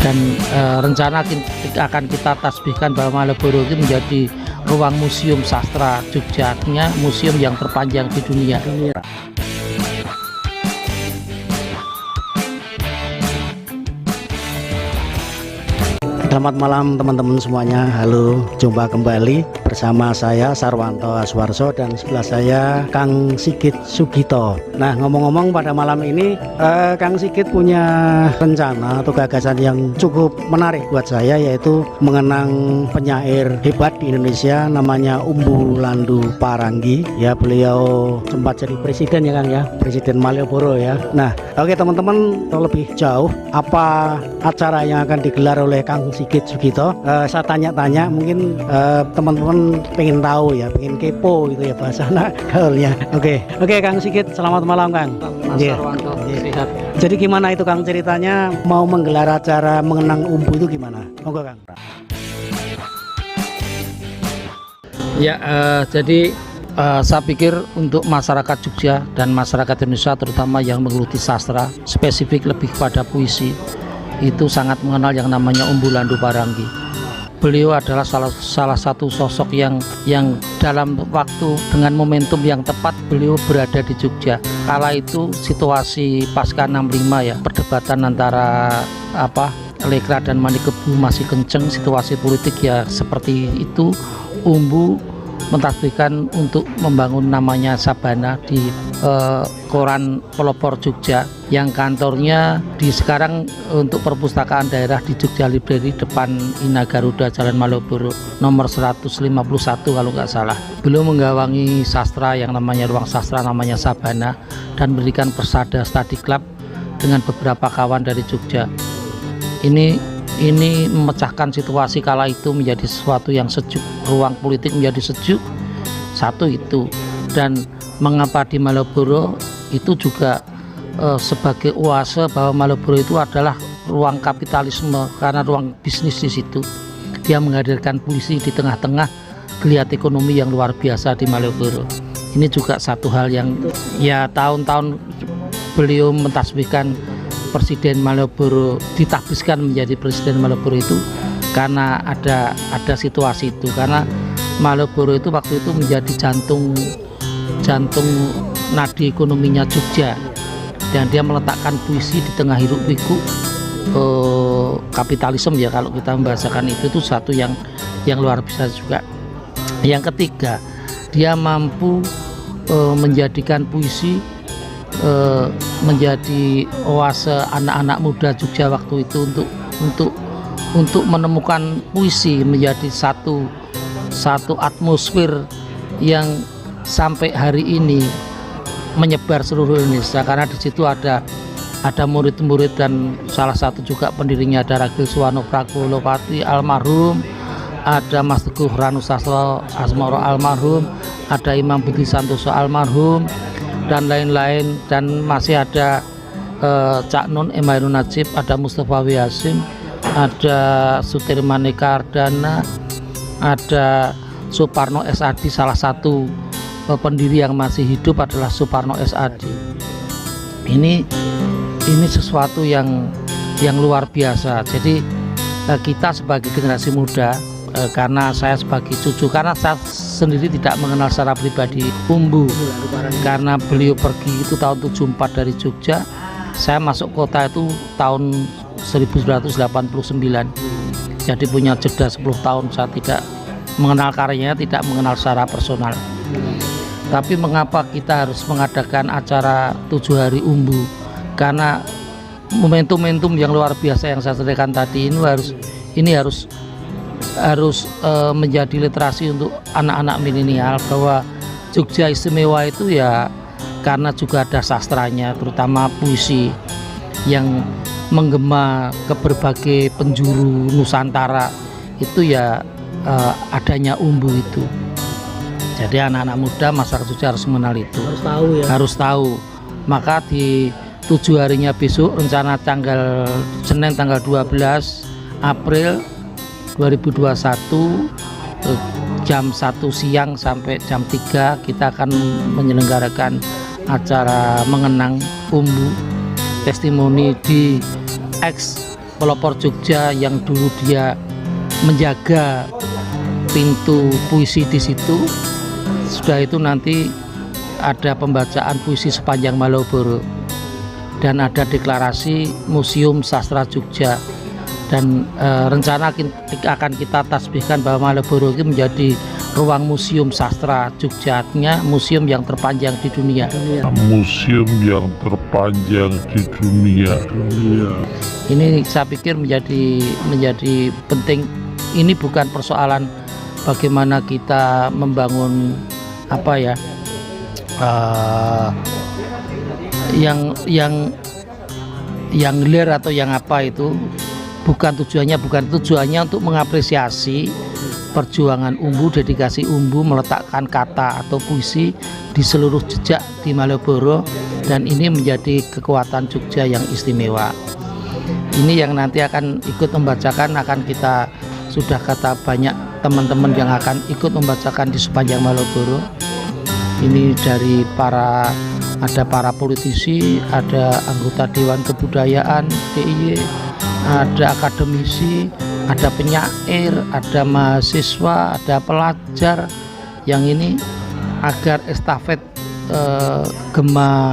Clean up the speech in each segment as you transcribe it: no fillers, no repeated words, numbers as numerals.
Dan rencana akan kita tasbihkan bahwa Malioboro itu menjadi ruang museum sastra Jogja, artinya museum yang terpanjang di dunia. Selamat malam teman-teman semuanya. Halo, jumpa kembali bersama saya Sarwanto Aswarso dan sebelah saya Kang Sigit Sugito. Nah, ngomong-ngomong pada malam ini Kang Sigit punya rencana atau gagasan yang cukup menarik buat saya, yaitu mengenang penyair hebat di Indonesia namanya Umbu Landu Paranggi. Ya, beliau sempat jadi presiden ya Kang ya, Presiden Malioboro ya. Nah, oke teman-teman, lebih jauh apa acara yang akan digelar oleh Kang Sigit Sugito, saya tanya-tanya, mungkin teman-teman pengen tahu ya, pengen kepo gitu ya bahasa anak gaulnya. Oke, Kang Sigit, selamat malam Kang. Mas Sarwanto, sehat. Jadi gimana itu Kang ceritanya mau menggelar acara mengenang umbu itu gimana? Monggo Kang. Ya, jadi saya pikir untuk masyarakat Jogja dan masyarakat Indonesia terutama yang menggeluti sastra, spesifik lebih pada puisi, itu sangat mengenal yang namanya Umbu Landu Paranggi. Beliau adalah salah satu sosok yang dalam waktu dengan momentum yang tepat beliau berada di Jogja. Kala itu situasi pasca 65 ya, perdebatan antara Lekra dan Manikebu masih kenceng, situasi politik ya seperti itu. Umbu mentasbihkan untuk membangun namanya Sabana di Koran Pelopor Jogja yang kantornya di sekarang untuk perpustakaan daerah di Jogja Library depan Ina Garuda Jalan Malioboro nomor 151 kalau nggak salah. Beliau menggawangi sastra yang namanya ruang sastra namanya Sabana dan berikan Persada Study Club dengan beberapa kawan dari Jogja. Ini memecahkan situasi kala itu menjadi sesuatu yang sejuk, ruang politik menjadi sejuk. Satu itu, dan mengapa di Malioboro itu juga sebagai oase bahwa Malioboro itu adalah ruang kapitalisme karena ruang bisnis di situ. Dia menghadirkan puisi di tengah-tengah geliat ekonomi yang luar biasa di Malioboro. Ini juga satu hal yang ya tahun-tahun beliau mentasbihkan Presiden Malioboro, ditahbiskan menjadi Presiden Malioboro itu karena ada situasi itu, karena Malioboro itu waktu itu menjadi jantung nadi ekonominya Jogja, dan dia meletakkan puisi di tengah hiruk pikuk kapitalisme ya, kalau kita membahasakan itu satu yang luar biasa juga. Yang ketiga, dia mampu menjadikan puisi menjadi oase anak-anak muda Jogja waktu itu untuk menemukan puisi menjadi satu atmosfer yang sampai hari ini menyebar seluruh Indonesia, karena di situ ada murid-murid dan salah satu juga pendirinya ada Ragil Suwarno Prakulopati almarhum, ada Mas Teguh Ranusastro Asmoro almarhum, ada Imam Budi Santoso almarhum, dan lain-lain, dan masih ada Cak Nun Emairun Najib, ada Mustafa Wihasim, ada Sutirman Kardana, ada Suparno S.Adi. Salah satu pendiri yang masih hidup adalah Suparno S.Adi. Ini sesuatu yang luar biasa. Jadi kita sebagai generasi muda, karena saya sebagai cucu, karena saya sendiri tidak mengenal secara pribadi Umbu, karena beliau pergi itu tahun 74 dari Jogja, saya masuk kota itu tahun 1989, jadi punya jeda 10 tahun saya tidak mengenal karyanya, tidak mengenal secara personal. Tapi mengapa kita harus mengadakan acara 7 hari Umbu? Karena momentum yang luar biasa yang saya ceritakan tadi ini harus menjadi literasi untuk anak-anak milenial, bahwa Jogja istimewa itu ya karena juga ada sastranya, terutama puisi yang menggema ke berbagai penjuru Nusantara itu ya adanya Umbu itu. Jadi anak-anak muda masyarakat Jogja harus mengenal itu, harus tahu. Maka di 7 harinya besok, rencana Senin tanggal 12 April 2021 jam 1 siang sampai jam 3 kita akan menyelenggarakan acara mengenang Umbu, testimoni di X pelopor Jogja yang dulu dia menjaga pintu puisi di situ. Sudah itu nanti ada pembacaan puisi sepanjang Malioboro dan ada deklarasi Museum Sastra Jogja, dan rencana akan kita tasbihkan bahwa Malioboro itu menjadi ruang museum sastra Jogja, artinya museum yang terpanjang di dunia. Museum yang terpanjang di dunia. Ini saya pikir menjadi penting. Ini bukan persoalan bagaimana kita membangun apa ya, yang hilir atau yang apa, itu bukan tujuannya untuk mengapresiasi perjuangan Umbu, dedikasi Umbu meletakkan kata atau puisi di seluruh jejak di Malioboro, dan ini menjadi kekuatan Jogja yang istimewa. Ini yang nanti akan ikut membacakan, sudah kata banyak teman-teman yang akan ikut membacakan di sepanjang Malioboro. Ini dari ada para politisi, ada anggota Dewan Kebudayaan DIY, ada akademisi, ada penyair, ada mahasiswa, ada pelajar, yang ini agar estafet gema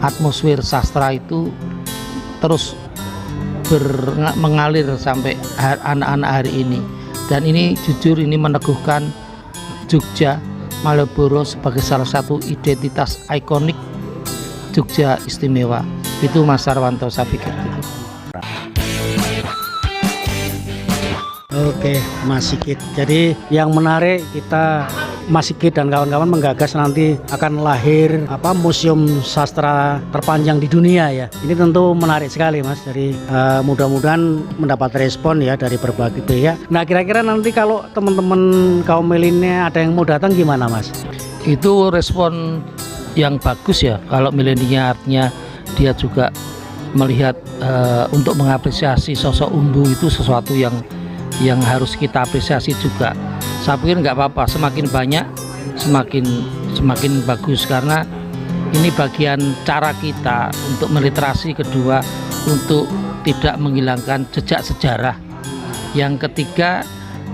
atmosfer sastra itu terus mengalir sampai anak-anak hari ini. Dan ini jujur ini meneguhkan Jogja Malioboro sebagai salah satu identitas ikonik Jogja istimewa. Itu Mas Sarwanto, saya pikir gitu. Oke, Mas Sigit. Jadi yang menarik, kita Mas Sigit dan kawan-kawan menggagas nanti akan lahir museum sastra terpanjang di dunia ya. Ini tentu menarik sekali, Mas. Jadi mudah-mudahan mendapat respon ya dari berbagai pihak. Nah, kira-kira nanti kalau teman-teman kaum milenial ada yang mau datang gimana, Mas? Itu respon yang bagus ya. Kalau milenial artinya dia juga melihat untuk mengapresiasi sosok Umbu itu sesuatu yang harus kita apresiasi juga. Saya pikir nggak apa-apa, semakin banyak semakin bagus, karena ini bagian cara kita untuk meliterasi. Kedua, untuk tidak menghilangkan jejak sejarah. Yang ketiga,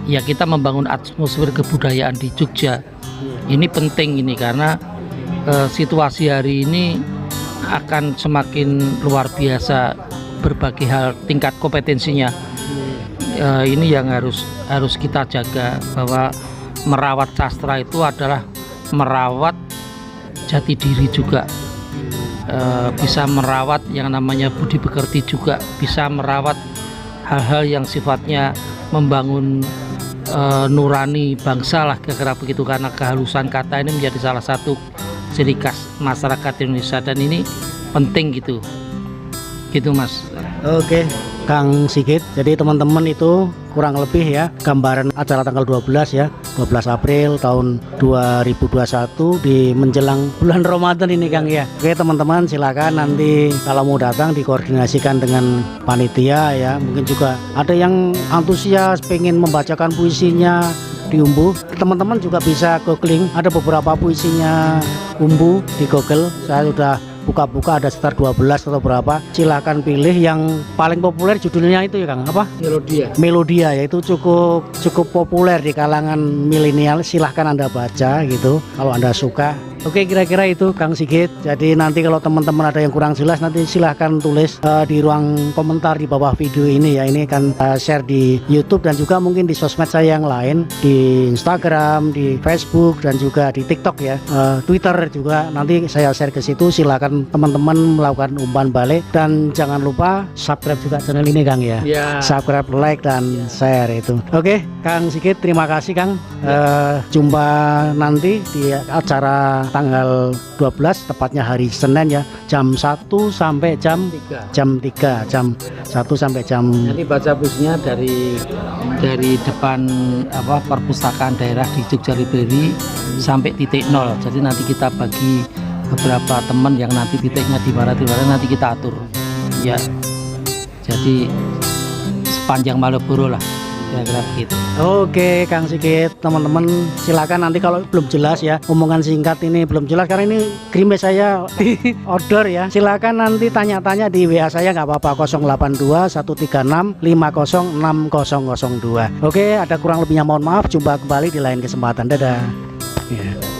ya kita membangun atmosfer kebudayaan di Jogja. Ini penting ini karena situasi hari ini akan semakin luar biasa berbagai hal tingkat kompetensinya. Ini yang harus kita jaga, bahwa merawat sastra itu adalah merawat jati diri juga, bisa merawat yang namanya budi pekerti juga, bisa merawat hal-hal yang sifatnya membangun nurani bangsa lah, kira-kira begitu, karena kehalusan kata ini menjadi salah satu ciri khas masyarakat Indonesia, dan ini penting gitu Mas. Oke, Kang Sigit. Jadi teman-teman itu kurang lebih ya gambaran acara tanggal 12 ya, 12 April tahun 2021 di menjelang bulan Ramadan ini, Kang ya. Oke teman-teman, silakan nanti kalau mau datang dikoordinasikan dengan panitia ya. Mungkin juga ada yang antusias pengen membacakan puisinya di Umbu. Teman-teman juga bisa googling, ada beberapa puisinya Umbu di Google. Saya sudah buka-buka, ada sekitar 12 atau berapa. Silahkan pilih yang paling populer, judulnya itu ya Kang, apa? Melodia ya, itu cukup populer di kalangan milenial. Silahkan Anda baca gitu kalau Anda suka. Oke, kira-kira itu Kang Sigit. Jadi nanti kalau teman-teman ada yang kurang jelas, nanti silahkan tulis di ruang komentar di bawah video ini ya. Ini akan share di YouTube dan juga mungkin di sosmed saya yang lain, di Instagram, di Facebook, dan juga di TikTok ya, Twitter juga. Nanti saya share ke situ. Silahkan teman-teman melakukan umpan balik, dan jangan lupa subscribe juga channel ini Kang ya. Subscribe, like, dan share itu. Oke, Kang Sigit, terima kasih Kang. Jumpa nanti di acara tanggal 12, tepatnya hari Senin ya, jam 1 sampai jam 3. Jam 1 sampai jam. Nanti baca puisinya dari depan perpustakaan daerah di Jogja Library sampai titik 0. Jadi nanti kita bagi beberapa teman yang nanti titiknya di mana nanti kita atur ya. Jadi sepanjang Malioboro lah. kira-kira begitu. Oke Kang Sigit, teman-teman silakan nanti kalau belum jelas ya, omongan singkat ini belum jelas karena ini grimes saya di order ya, silakan nanti tanya-tanya di WA saya nggak apa-apa, 082 136 506002. Oke, ada kurang lebihnya mohon maaf, jumpa kembali di lain kesempatan, dadah ya.